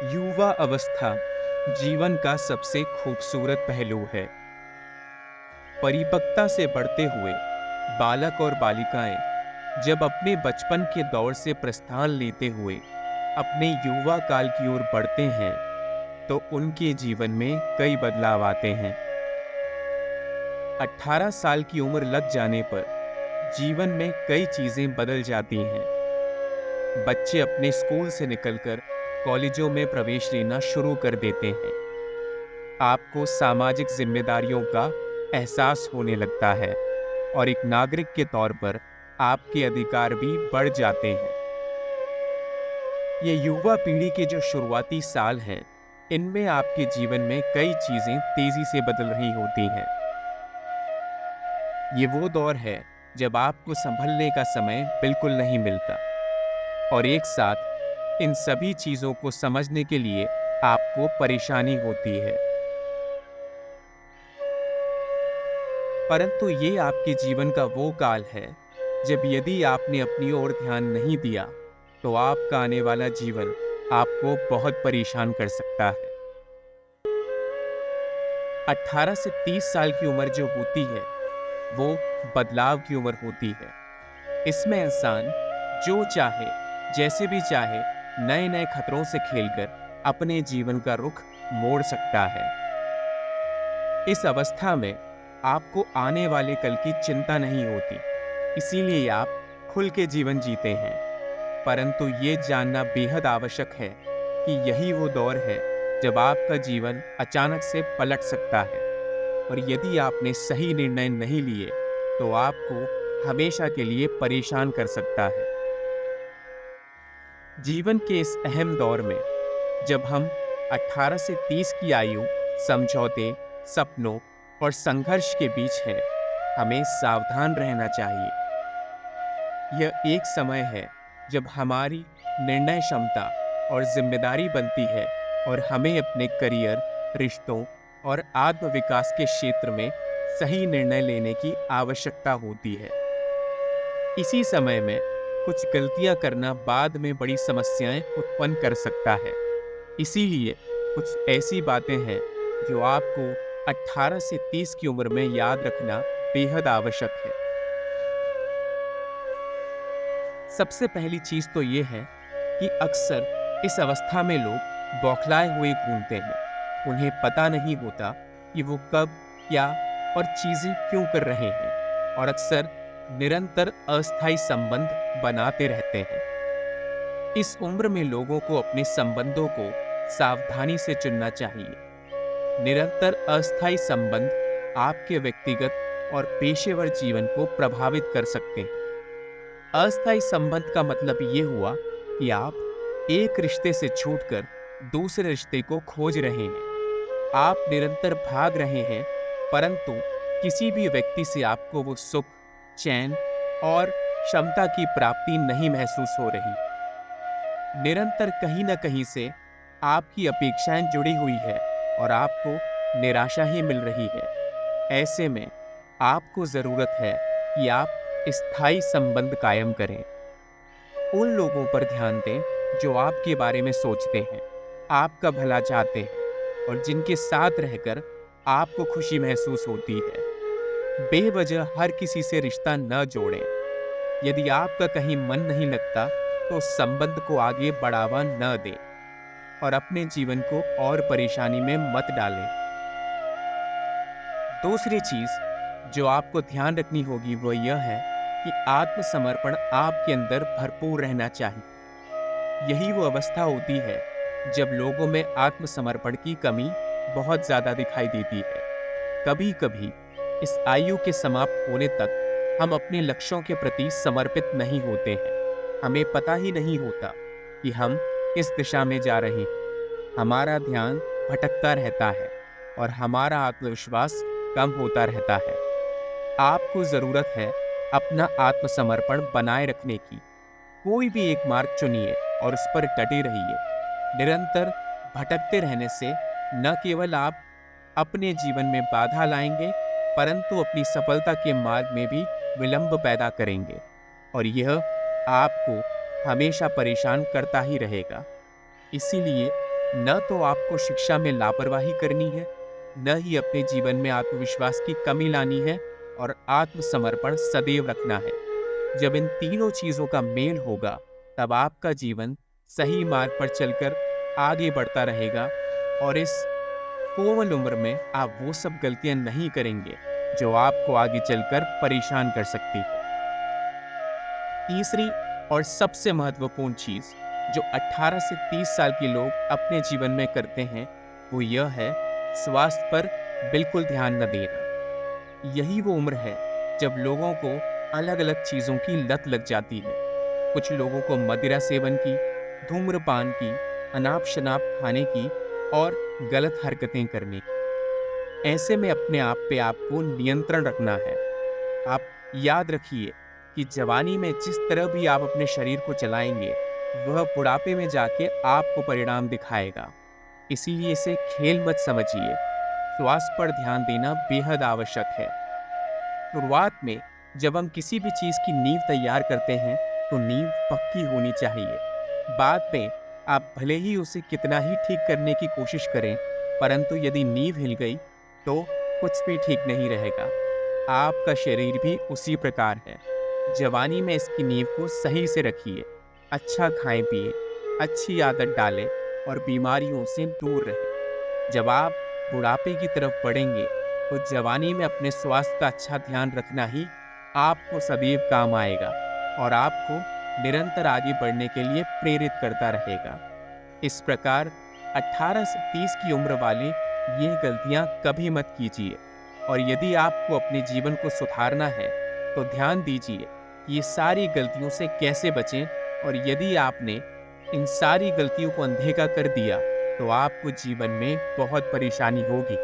युवा अवस्था जीवन का सबसे खूबसूरत पहलू है। परिपक्वता से बढ़ते हुए बालक और बालिकाएं जब अपने बचपन के दौर से प्रस्थान लेते हुए अपने युवा काल की ओर बढ़ते हैं, तो उनके जीवन में कई बदलाव आते हैं। 18 साल की उम्र लग जाने पर जीवन में कई चीजें बदल जाती हैं। बच्चे अपने स्कूल से निकलकर कॉलेजों में प्रवेश लेना शुरू कर देते हैं। आपको सामाजिक जिम्मेदारियों का एहसास होने लगता है और एक नागरिक के तौर पर आपके अधिकार भी बढ़ जाते हैं। ये युवा पीढ़ी के जो शुरुआती साल हैं, इनमें आपके जीवन में कई चीजें तेजी से बदल रही होती हैं। ये वो दौर है जब आपको संभलने का समय बिल्कुल नहीं मिलता और एक साथ इन सभी चीजों को समझने के लिए आपको परेशानी होती है। परंतु ये आपके जीवन का वो काल है जब यदि आपने अपनी ओर ध्यान नहीं दिया, तो आपका आने वाला जीवन आपको बहुत परेशान कर सकता है। 18 से 30 साल की उम्र जो होती है, वो बदलाव की उम्र होती है। इसमें इंसान जो चाहे, जैसे भी चाहे, नए नए खतरों से खेलकर अपने जीवन का रुख मोड़ सकता है। इस अवस्था में आपको आने वाले कल की चिंता नहीं होती, इसीलिए आप खुल के जीवन जीते हैं। परंतु ये जानना बेहद आवश्यक है कि यही वो दौर है जब आपका जीवन अचानक से पलट सकता है और यदि आपने सही निर्णय नहीं लिए, तो आपको हमेशा के लिए परेशान कर सकता है। जीवन के इस अहम दौर में जब हम 18 से 30 की आयु समझौते, सपनों और संघर्ष के बीच हैं, हमें सावधान रहना चाहिए। यह एक समय है जब हमारी निर्णय क्षमता और जिम्मेदारी बनती है और हमें अपने करियर, रिश्तों और आत्मविकास के क्षेत्र में सही निर्णय लेने की आवश्यकता होती है। इसी समय में कुछ गलतियां करना बाद में बड़ी समस्याएं उत्पन्न कर सकता है। इसीलिए कुछ ऐसी बातें हैं जो आपको 18 से 30 की उम्र में याद रखना बेहद आवश्यक है। सबसे पहली चीज तो ये है कि अक्सर इस अवस्था में लोग बौखलाए हुए घूमते हैं। उन्हें पता नहीं होता कि वो कब, क्या और चीजें क्यों कर रहे हैं और अक्सर निरंतर अस्थायी संबंध बनाते रहते हैं। इस उम्र में लोगों को अपने संबंधों को सावधानी से चुनना चाहिए। निरंतर अस्थायी संबंध आपके व्यक्तिगत और पेशेवर जीवन को प्रभावित कर सकते हैं। अस्थायी संबंध का मतलब ये हुआ कि आप एक रिश्ते से छूटकर दूसरे रिश्ते को खोज रहे हैं। आप निरंतर भाग रहे हैं, परंतु किसी भी व्यक्ति से आपको वो सुख, चैन और क्षमता की प्राप्ति नहीं महसूस हो रही। निरंतर कहीं न कहीं से आपकी अपेक्षाएं जुड़ी हुई है और आपको निराशा ही मिल रही है। ऐसे में आपको जरूरत है कि आप स्थायी संबंध कायम करें। उन लोगों पर ध्यान दें जो आपके बारे में सोचते हैं, आपका भला चाहते हैं और जिनके साथ रहकर आपको खुशी महसूस होती है। बेवजह हर किसी से रिश्ता न जोड़ें। यदि आपका कहीं मन नहीं लगता, तो संबंध को आगे बढ़ावा न दें और अपने जीवन को और परेशानी में मत डालें। दूसरी चीज जो आपको ध्यान रखनी होगी वो यह है कि आत्मसमर्पण आपके अंदर भरपूर रहना चाहिए। यही वो अवस्था होती है जब लोगों में आत्मसमर्पण की कमी बहुत ज्यादा दिखाई देती है। कभी कभी इस आयु के समाप्त होने तक हम अपने लक्ष्यों के प्रति समर्पित नहीं होते हैं। हमें पता ही नहीं होता कि हम किस दिशा में जा रहे हैं। हमारा ध्यान भटकता रहता है और हमारा आत्मविश्वास कम होता रहता है। आपको जरूरत है अपना आत्मसमर्पण बनाए रखने की। कोई भी एक मार्ग चुनिए और उस पर डटे रहिए। निरंतर भटकते रहने से न केवल आप अपने जीवन में बाधा लाएंगे, परंतु अपनी सफलता के मार्ग में भी विलंब पैदा करेंगे और यह आपको हमेशा परेशान करता ही रहेगा। इसीलिए न तो आपको शिक्षा में लापरवाही करनी है, न ही अपने जीवन में आत्मविश्वास की कमी लानी है, और आत्मसमर्पण सदैव रखना है। जब इन तीनों चीजों का मेल होगा, तब आपका जीवन सही मार्ग पर चलकर आगे बढ़ता रहेगा, और इस कोमल उम्र में आप वो सब गलतियां नहीं करेंगे जो आपको आगे चलकर परेशान कर सकती है। तीसरी और सबसे महत्वपूर्ण चीज जो 18 से 30 साल के लोग अपने जीवन में करते हैं, वो यह है स्वास्थ्य पर बिल्कुल ध्यान न देना। यही वो उम्र है जब लोगों को अलग अलग चीजों की लत लग जाती है। कुछ लोगों को मदिरा सेवन की, धूम्रपान की, अनाप शनाप खाने की और गलत हरकतें करने की। ऐसे में अपने आप पे आपको नियंत्रण रखना है। आप याद रखिए कि जवानी में जिस तरह भी आप अपने शरीर को चलाएंगे, वह बुढ़ापे में जाके आपको परिणाम दिखाएगा। इसीलिए इसे खेल मत समझिए। स्वास्थ्य पर ध्यान देना बेहद आवश्यक है। शुरुआत में जब हम किसी भी चीज की नींव तैयार करते हैं, तो नींव पक्की होनी चाहिए। बाद में आप भले ही उसे कितना ही ठीक करने की कोशिश करें, परंतु यदि नींव हिल गई तो कुछ भी ठीक नहीं रहेगा। आपका शरीर भी उसी प्रकार है। जवानी में इसकी नींव को सही से रखिए। अच्छा खाएं पिए, अच्छी आदत डालें और बीमारियों से दूर रहें। जब आप बुढ़ापे की तरफ बढ़ेंगे, तो जवानी में अपने स्वास्थ्य का अच्छा ध्यान रखना ही आपको सदैव काम आएगा और आपको निरंतर आगे बढ़ने के लिए प्रेरित करता रहेगा। इस प्रकार 18 से 30 की उम्र वाले ये गलतियां कभी मत कीजिए, और यदि आपको अपने जीवन को सुधारना है, तो ध्यान दीजिए कि ये सारी गलतियों से कैसे बचें। और यदि आपने इन सारी गलतियों को अनदेखा कर दिया, तो आपको जीवन में बहुत परेशानी होगी।